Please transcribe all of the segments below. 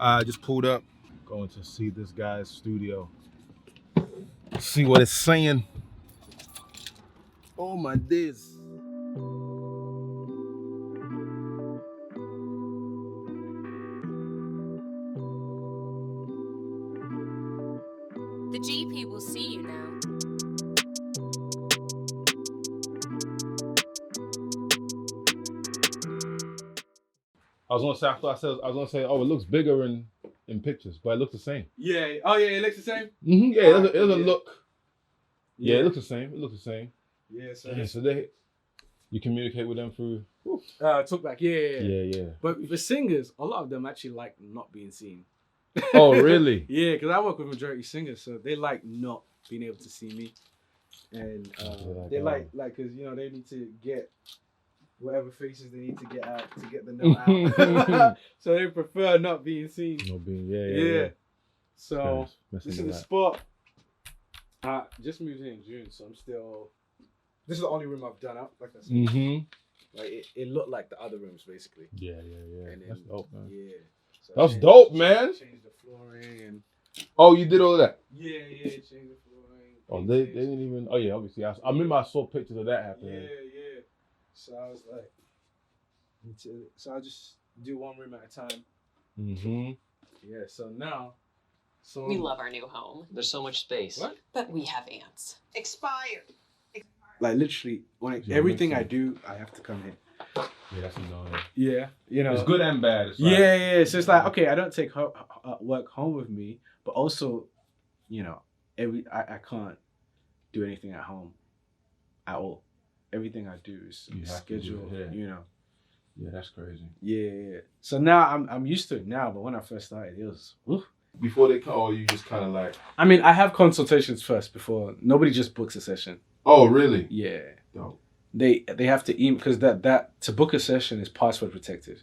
I just pulled up, going to see this guy's studio. See what it's saying. Oh my days. The GP will see you now. I was gonna say, oh, it looks bigger in pictures, but it looks the same. Yeah. Oh yeah, it looks the same. Mm-hmm. Yeah, it doesn't look. Yeah, Yeah, it looks the same. It looks the same. Yeah. So, Yeah, so you communicate with them through. talkback. Yeah. Yeah. But the singers, a lot of them actually like not being seen. Oh, really? Yeah, because I work with majority singers, so they like not being able to see me, and they like because they need to get whatever faces they need to get out to get the note out. So they prefer not being seen. Not being yeah. So this is the spot. I just moved here in June, so I'm still. This is the only room I've done up, like I said. Mm-hmm. Like it looked like the other rooms basically. Yeah. And then, That's dope, man. Yeah. So That's dope, man. Changed the flooring and. Oh, you did all of that? Yeah, changed the flooring. Oh, they didn't even. Oh yeah, obviously. I remember I saw pictures of that happening. Yeah. So I was like, so I just do one room at a time. Mm-hmm. Yeah. So now. So We love our new home. There's so much space. What? But we have ants. Expired. Like literally, everything I do, I have to come here. Yeah, that's annoying. Yeah, it's good and bad. It's like, yeah. So it's like, okay, I don't take work home with me, but also, I can't do anything at home at all. Everything I do is scheduled. Yeah, that's crazy. Yeah. So now I'm used to it now, but when I first started, it was. Oof. Before they come, you just kind of like. I mean, I have consultations first before. Nobody just books a session. Oh, really? Yeah. Dope. They have to email because that to book a session is password protected.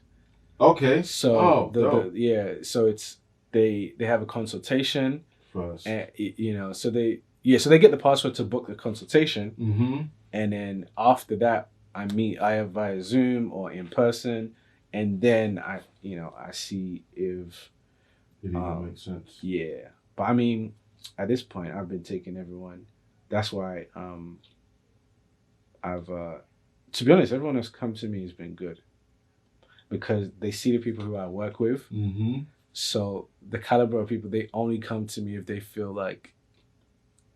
Okay. So so it's they have a consultation first, and so they get the password to book the consultation, mm-hmm. and then after that I meet either via Zoom or in person, and then I see if it even makes sense. Yeah, but I mean at this point I've been taking everyone. That's why I've to be honest, everyone that's come to me has been good because they see the people who I work with. Mm-hmm. So the caliber of people, they only come to me if they feel like,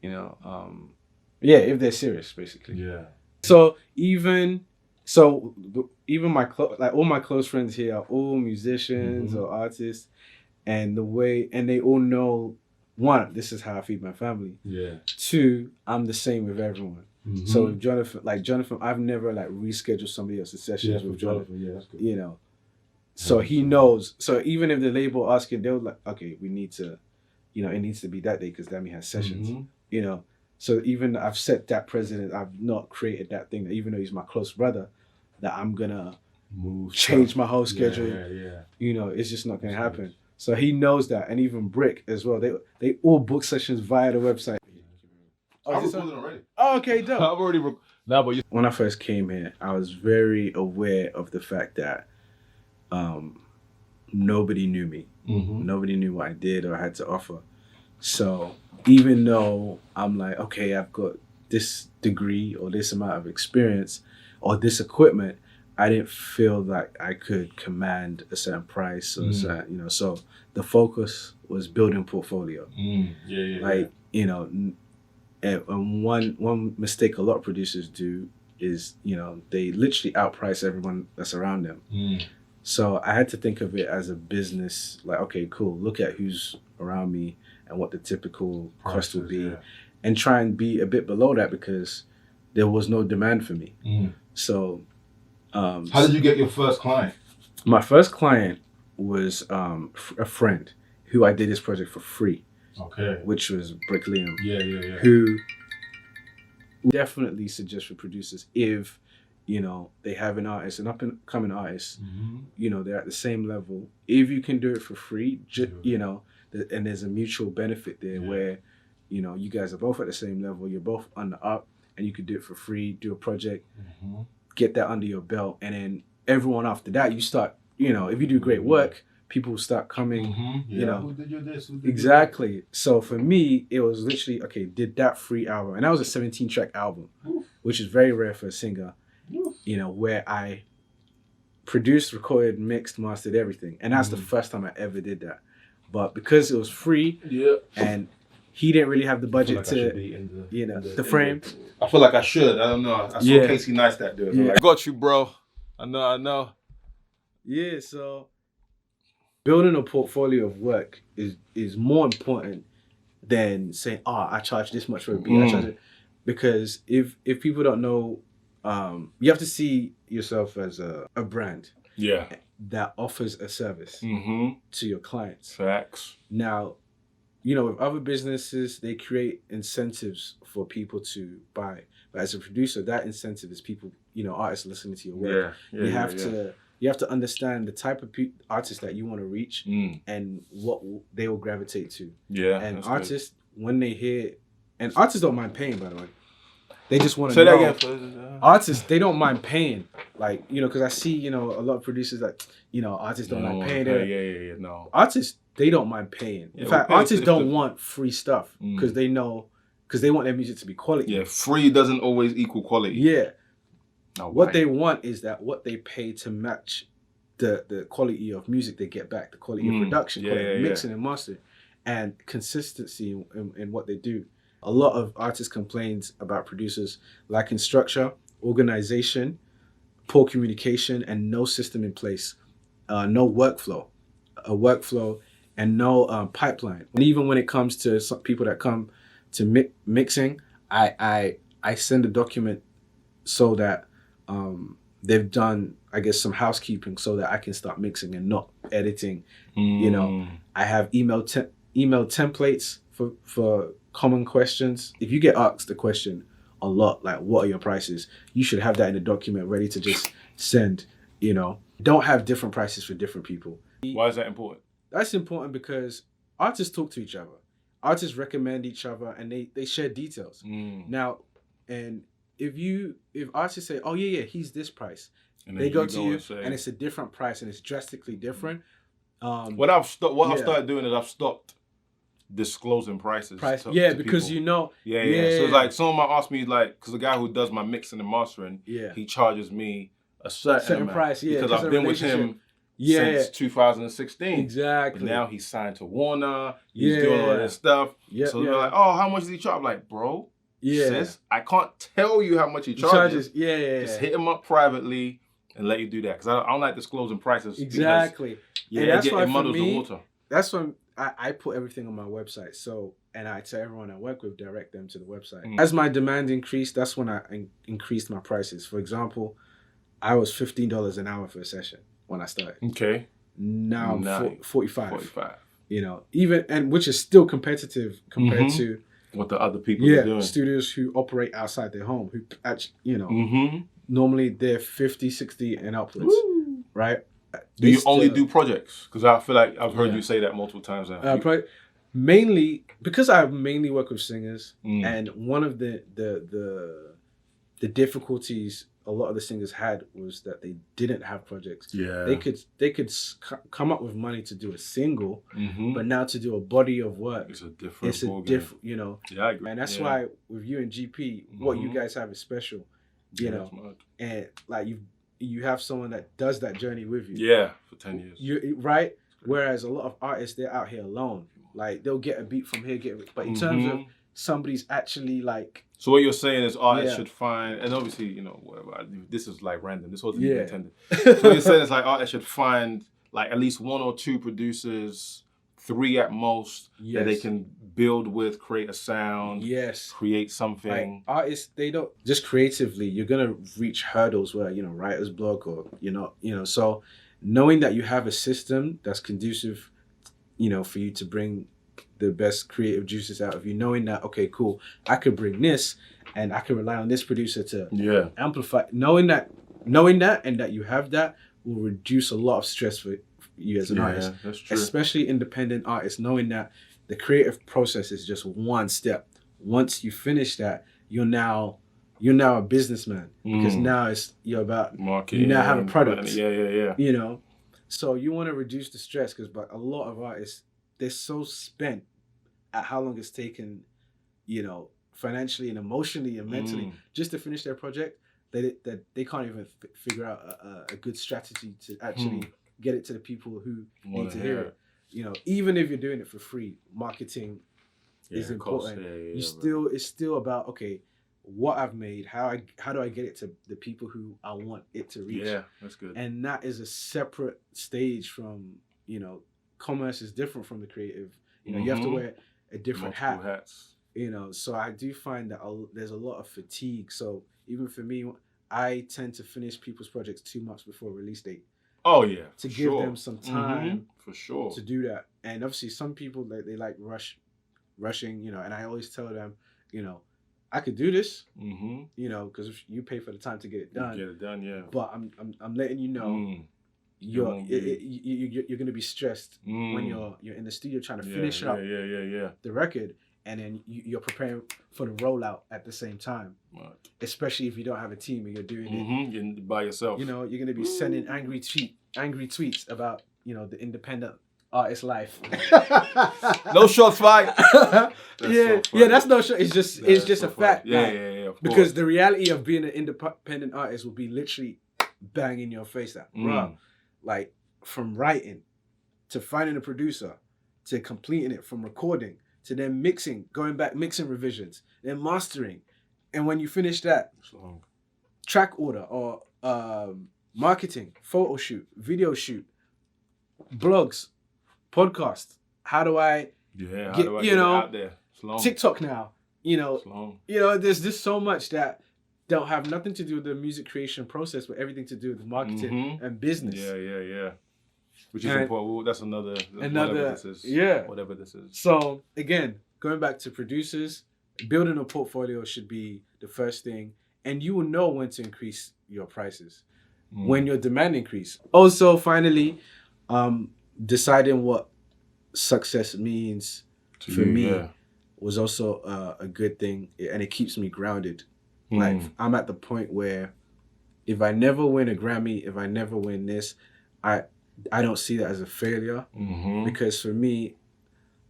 if they're serious, basically. Yeah. So even my all my close friends here are all musicians mm-hmm. or artists, and they all know, one, this is how I feed my family. Yeah. Two, I'm the same with everyone. Mm-hmm. So with Jonathan, I've never rescheduled somebody else's sessions with Jonathan. Yeah, that's good. So he knows. So even if the label asking, they'll like, okay, we need to, it needs to be that day because Dami has sessions. Mm-hmm. So even I've set that precedent. I've not created that thing that even though he's my close brother, that I'm gonna change my whole schedule. Yeah. It's just not gonna happen. Good. So he knows that, and even Brick as well. They all book sessions via the website. I've recorded already. Oh, okay, dope. I've already When I first came here, I was very aware of the fact that nobody knew me. Mm-hmm. Nobody knew what I did or had to offer. So even though I'm like, okay, I've got this degree or this amount of experience or this equipment, I didn't feel like I could command a certain price or certain, so the focus was building portfolio. And one mistake a lot of producers do is, they literally outprice everyone that's around them. So I had to think of it as a business, like, okay, cool, look at who's around me and what the typical cost would be, and try and be a bit below that because there was no demand for me. So how did you get your first client? My first client was a friend who I did this project for free. Okay. Which was Brick Liam. Yeah. Who definitely suggest for producers if, they have an artist, an up-and-coming artist, they're at the same level. If you can do it for free, and there's a mutual benefit there where, you guys are both at the same level, you're both on the up, and you could do it for free, do a project, get that under your belt, and then everyone after that, you start, if you do great work, people will start coming. You know, who did you this? Who did exactly. So for me, it was literally okay. Did that free album, and that was a 17-track album, which is very rare for a singer. You know, where I produced, recorded, mixed, mastered everything, and that's the first time I ever did that. But because it was free, and he didn't really have the budget to, the frame. I feel like I should. I don't know. I saw Casey Neistat do it. Yeah. I got you, bro. I know. Yeah, so building a portfolio of work is more important than saying, I charge this much for a beat. I charge it. Because if people don't know, you have to see yourself as a brand that offers a service to your clients. Facts. Now, you know, with other businesses, they create incentives for people to buy. But as a producer, that incentive is people, you know, artists listening to your work. You have to understand the type of artists that you want to reach and what they will gravitate to. Yeah. And artists, when they hear, and artists don't mind paying, by the way. They just want to know. Say that again. Artists, they don't mind paying. Like, you know, because I see, you know, a lot of producers that, you know, artists don't like paying. No. Artists, they don't mind paying. In fact, artists don't want free stuff because they know, because they want their music to be quality. Yeah, free doesn't always equal quality. Yeah. What they want is that what they pay to match the quality of music they get back, the quality of production, mixing and mastering, and consistency in what they do. A lot of artists complains about producers lacking structure, organization, poor communication, and no system in place, no workflow, and no pipeline. And even when it comes to some people that come to mixing, I send a document so that they've done, I guess, some housekeeping so that I can start mixing and not editing. You know, I have email templates for common questions. If you get asked the question a lot, like, what are your prices? You should have that in a document ready to just send, you know. Don't have different prices for different people. Why is that important? That's important because artists talk to each other. Artists recommend each other and they share details. Now, and if artists say, oh yeah, he's this price, and they go to you and it's a different price and it's drastically different. What I've started doing is I've stopped disclosing prices. To because people. You know. Yeah. So it's like someone might ask me, like, because the guy who does my mixing and mastering, he charges me a certain price. Because I've been with him since 2016. Exactly. But now he's signed to Warner. He's doing all this stuff. So they're like, oh, how much does he charge? I'm like, bro, sis, I can't tell you how much he charges. Just hit him up privately and let you do that. Because I don't like disclosing prices. Exactly. And that's why it muddles the water. That's when I put everything on my website. So, and I tell everyone I work with, direct them to the website. As my demand increased, that's when I increased my prices. For example, I was $15 an hour for a session when I started. Okay. Now I'm 45. You know, which is still competitive compared to what the other people are doing. Studios who operate outside their home, who actually, you know, normally they're 50, 60 and upwards, right? Do you only do projects? Because I feel like I've heard you say that multiple times now. Mainly because I mainly work with singers, and one of the difficulties a lot of the singers had was that they didn't have projects. Yeah, they could come up with money to do a single, but now to do a body of work, it's a different, you know. Yeah, I agree. And that's why with you and GP, what you guys have is special, you know, and like you have someone that does that journey with you. Yeah, for 10 years. You right? Whereas a lot of artists, they're out here alone. Like, they'll get a beat from here, but in terms of somebody's actually like... So what you're saying is artists should find, and obviously, you know, whatever, this is like random. This wasn't even intended. So what you're saying is like artists should find like at least 1 or 2 producers, 3 at most, that they can build with, create a sound, create something. Like, artists, they don't, just creatively, you're gonna reach hurdles where, you know, writer's block or, you know, so knowing that you have a system that's conducive, you know, for you to bring the best creative juices out of you, knowing that, okay, cool, I could bring this and I can rely on this producer to amplify, knowing that and that you have that will reduce a lot of stress for you as an artist. That's true. Especially independent artists, knowing that the creative process is just one step. Once you finish that, you're now a businessman, because now you're about marketing. You now have a product. You know, So you want to reduce the stress because, but a lot of artists, they're so spent at how long it's taken, financially and emotionally and mentally just to finish their project that they can't even figure out a good strategy to actually get it to the people who need to hear it. Even if you're doing it for free, marketing is important. It's still about, okay, what I've made, how do I get it to the people who I want it to reach? Yeah, that's good. And that is a separate stage from, commerce is different from the creative. You have to wear a different hats. So I do find that there's a lot of fatigue. So even for me, I tend to finish people's projects 2 months before release date. Oh yeah, to give them some time for sure to do that. And obviously, some people they like rushing. And I always tell them, I could do this, because if you pay for the time to get it done. Get it done, yeah. But I'm letting you know. You're gonna be stressed when you're in the studio trying to finish up the record, and then you're preparing for the rollout at the same time. Right. Especially if you don't have a team and you're doing it by yourself. You're gonna be sending angry tweets about the independent artist life. No shots fired. That's no shot. It's just a fact. Yeah. Because the reality of being an independent artist will be literally bang in your face. Bro, like from writing to finding a producer to completing it, from recording to then mixing, going back mixing revisions, then mastering, and when you finish that, track order or marketing, photo shoot, video shoot, blogs, podcast. How do I get it out there? TikTok now. There's just so much that don't have nothing to do with the music creation process, but everything to do with marketing and business. Yeah. Which is important. Well, that's another whatever this is. Whatever this is. So again, going back to producers, building a portfolio should be the first thing, and you will know when to increase your prices when your demand increase. Also, finally, deciding what success means for me was also a good thing, and it keeps me grounded. Like, I'm at the point where if I never win a Grammy, if I never win this, I don't see that as a failure, because for me,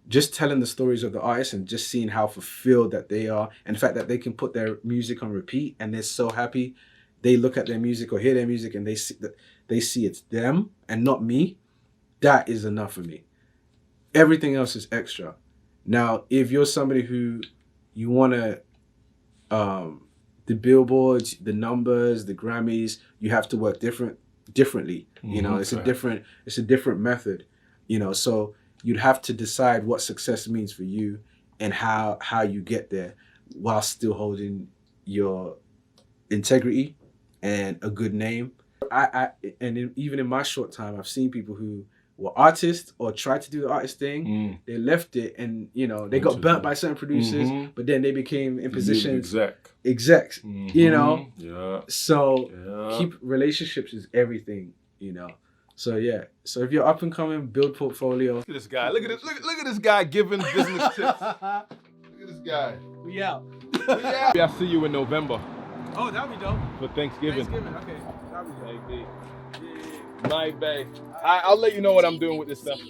just telling the stories of the artists and just seeing how fulfilled that they are, and the fact that they can put their music on repeat and they're so happy, they look at their music or hear their music and they see it's them and not me, that is enough for me. Everything else is extra. Now, if you're somebody who you want to, the billboards, the numbers, the Grammys, you have to work differently. It's a different method. So you'd have to decide what success means for you and how you get there while still holding your integrity and a good name. Even in my short time, I've seen people who were artists or tried to do the artist thing. They left it and they got burnt by certain producers, but then they became in positions execs. So keep relationships is everything. So if you're up and coming, build portfolio. Look at this guy. Look at this guy giving business tips. Look at this guy. We out. I'll see you in November. Oh, that'd be dope. For Thanksgiving. Okay. That'd be dope. My babe. I'll let you know what I'm doing with this stuff.